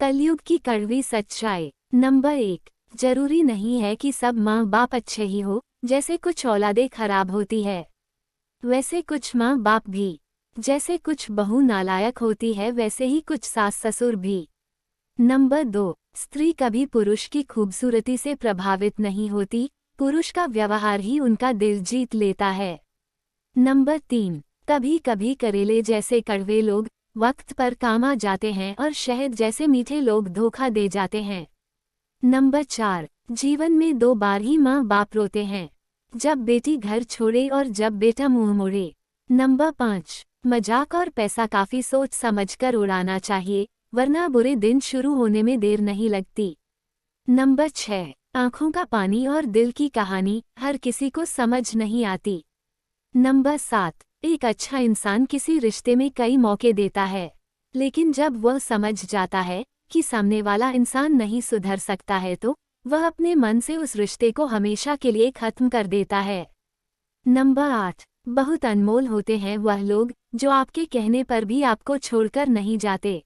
कलयुग की कड़वी सच्चाई। नंबर 1, जरूरी नहीं है कि सब माँ बाप अच्छे ही हो। जैसे कुछ औलादें खराब होती है, वैसे कुछ माँ बाप भी। जैसे कुछ बहू नालायक होती है, वैसे ही कुछ सास ससुर भी। नंबर 2, स्त्री कभी पुरुष की खूबसूरती से प्रभावित नहीं होती, पुरुष का व्यवहार ही उनका दिल जीत लेता है। नंबर 3, कभी कभी करेले जैसे कड़वे लोग वक्त पर काम आ जाते हैं और शहद जैसे मीठे लोग धोखा दे जाते हैं। नंबर 4, जीवन में 2 बार ही माँ बाप रोते हैं, जब बेटी घर छोड़े और जब बेटा मुंह मोड़े। नंबर 5, मजाक और पैसा काफी सोच समझकर उड़ाना चाहिए, वरना बुरे दिन शुरू होने में देर नहीं लगती। नंबर 6, आंखों का पानी और दिल की कहानी हर किसी को समझ नहीं आती। नंबर 7, एक अच्छा इंसान किसी रिश्ते में कई मौके देता है, लेकिन जब वह समझ जाता है कि सामने वाला इंसान नहीं सुधर सकता है तो वह अपने मन से उस रिश्ते को हमेशा के लिए खत्म कर देता है। नंबर 8, बहुत अनमोल होते हैं वह लोग जो आपके कहने पर भी आपको छोड़कर नहीं जाते।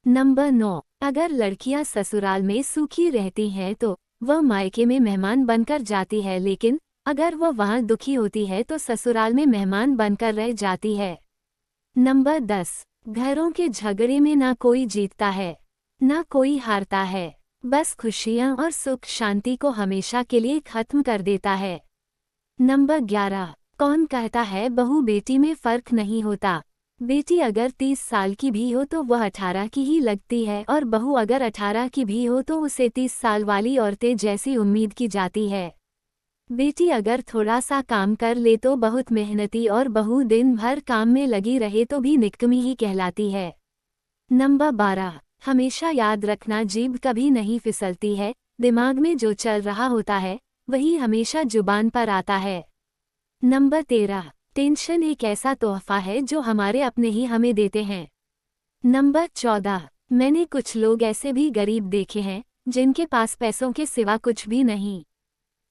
नंबर 9, अगर लड़कियां ससुराल में सूखी रहती हैं तो वह मायके में मेहमान बनकर जाती है, लेकिन अगर वह वहां दुखी होती है तो ससुराल में मेहमान बनकर रह जाती है। नंबर 10, घरों के झगड़े में ना कोई जीतता है, ना कोई हारता है, बस खुशियां और सुख शांति को हमेशा के लिए खत्म कर देता है। नंबर 11, कौन कहता है बहू बेटी में फर्क नहीं होता। बेटी अगर 30 साल की भी हो तो वह 18 की ही लगती है, और बहू अगर 18 की भी हो तो उसे 30 साल वाली औरतें जैसी उम्मीद की जाती है। बेटी अगर थोड़ा सा काम कर ले तो बहुत मेहनती, और बहू दिन भर काम में लगी रहे तो भी निकम्मी ही कहलाती है। नंबर 12, हमेशा याद रखना जीभ कभी नहीं फिसलती है, दिमाग में जो चल रहा होता है वही हमेशा जुबान पर आता है। नंबर 13, टेंशन एक ऐसा तोहफा है जो हमारे अपने ही हमें देते हैं। नंबर 14, मैंने कुछ लोग ऐसे भी गरीब देखे हैं जिनके पास पैसों के सिवा कुछ भी नहीं।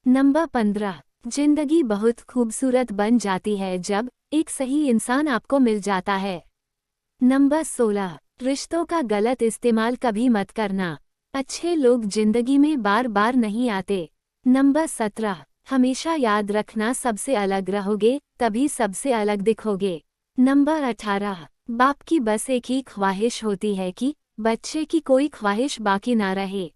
नंबर 15, जिंदगी बहुत खूबसूरत बन जाती है जब एक सही इंसान आपको मिल जाता है। नंबर 16, रिश्तों का गलत इस्तेमाल कभी मत करना, अच्छे लोग जिंदगी में बार बार नहीं आते। नंबर 17, हमेशा याद रखना सबसे अलग रहोगे तभी सबसे अलग दिखोगे। नंबर 18, बाप की बस एक ही ख्वाहिश होती है कि बच्चे की कोई ख्वाहिश बाकी ना रहे।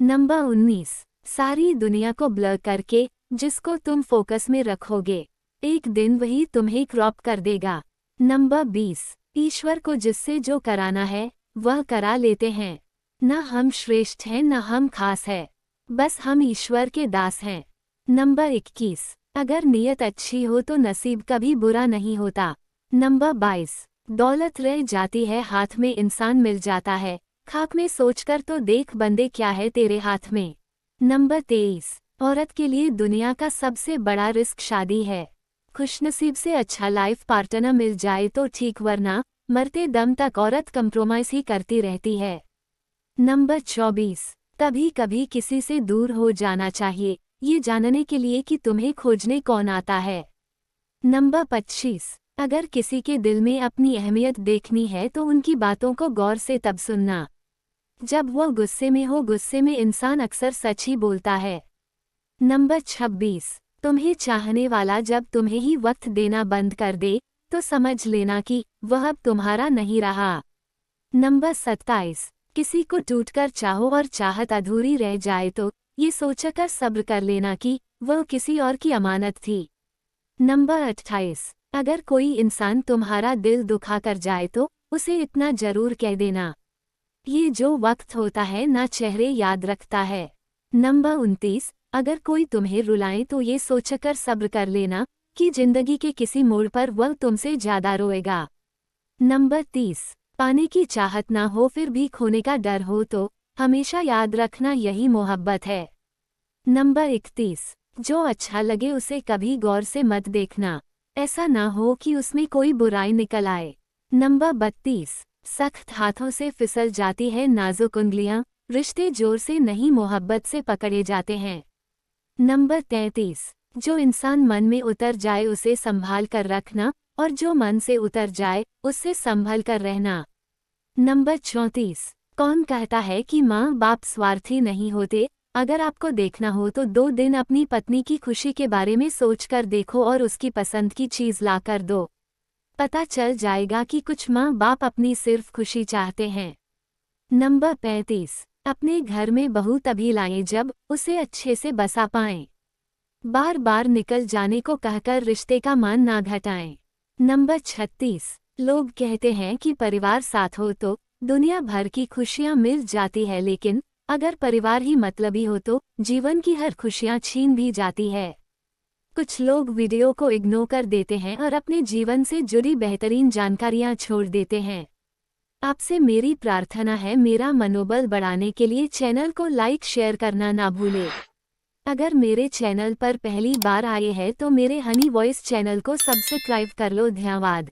नंबर 19, सारी दुनिया को ब्लर करके जिसको तुम फोकस में रखोगे एक दिन वही तुम्हें क्रॉप कर देगा। नंबर 20, ईश्वर को जिससे जो कराना है वह करा लेते हैं। न हम श्रेष्ठ हैं न हम खास है, बस हम ईश्वर के दास हैं। नंबर 21, अगर नीयत अच्छी हो तो नसीब कभी बुरा नहीं होता। नंबर 22, दौलत रह जाती है हाथ में इंसान मिल जाता है, खाक में सोचकर तो देख बंदे क्या है तेरे हाथ में। नंबर 23, औरत के लिए दुनिया का सबसे बड़ा रिस्क शादी है, खुशनसीब से अच्छा लाइफ पार्टनर मिल जाए तो ठीक, वरना मरते दम तक औरत कंप्रोमाइज ही करती रहती है। नंबर 24, कभी कभी किसी से दूर हो जाना चाहिए ये जानने के लिए कि तुम्हें खोजने कौन आता है। नंबर 25, अगर किसी के दिल में अपनी अहमियत देखनी है तो उनकी बातों को गौर से तब सुनना जब वह गुस्से में हो, गुस्से में इंसान अक्सर सच ही बोलता है। नंबर 26, तुम्हें चाहने वाला जब तुम्हें ही वक्त देना बंद कर दे तो समझ लेना कि वह अब तुम्हारा नहीं रहा। नंबर 27, किसी को टूटकर चाहो और चाहत अधूरी रह जाए तो ये सोचकर सब्र कर लेना कि वह किसी और की अमानत थी। नंबर 28, अगर कोई इंसान तुम्हारा दिल दुखा कर जाए तो उसे इतना जरूर कह देना, ये जो वक्त होता है ना चेहरे याद रखता है। नंबर 29, अगर कोई तुम्हें रुलाए तो ये सोचकर सब्र कर लेना कि जिंदगी के किसी मोड़ पर वह तुमसे ज्यादा रोएगा। नंबर 30, पाने की चाहत ना हो फिर भी खोने का डर हो तो हमेशा याद रखना यही मोहब्बत है। नंबर 31, जो अच्छा लगे उसे कभी गौर से मत देखना, ऐसा ना हो कि उसमें कोई बुराई निकल आए। नंबर 32, सख्त हाथों से फिसल जाती है नाजुक उंगलियां, रिश्ते जोर से नहीं मोहब्बत से पकड़े जाते हैं। नंबर 33, जो इंसान मन में उतर जाए उसे संभाल कर रखना, और जो मन से उतर जाए उससे संभल कर रहना। नंबर 34, कौन कहता है कि माँ बाप स्वार्थी नहीं होते? अगर आपको देखना हो तो 2 दिन अपनी पत्नी की खुशी के बारे में सोचकर देखो और उसकी पसंद की चीज ला कर दो। पता चल जाएगा कि कुछ माँ बाप अपनी सिर्फ खुशी चाहते हैं। नंबर 35। अपने घर में बहू तभी लाएं जब उसे अच्छे से बसा पाएं। बार बार निकल जाने को कहकर रिश्ते का मान ना घटाएं। नंबर 36। लोग कहते हैं कि परिवार साथ हो तो दुनिया भर की खुशियां मिल जाती है, लेकिन अगर परिवार ही मतलबी हो तो जीवन की हर खुशियां छीन भी जाती है। कुछ लोग वीडियो को इग्नोर कर देते हैं और अपने जीवन से जुड़ी बेहतरीन जानकारियां छोड़ देते हैं। आपसे मेरी प्रार्थना है, मेरा मनोबल बढ़ाने के लिए चैनल को लाइक शेयर करना ना भूलें। अगर मेरे चैनल पर पहली बार आए हैं तो मेरे हनी वॉइस चैनल को सब्सक्राइब कर लो। धन्यवाद।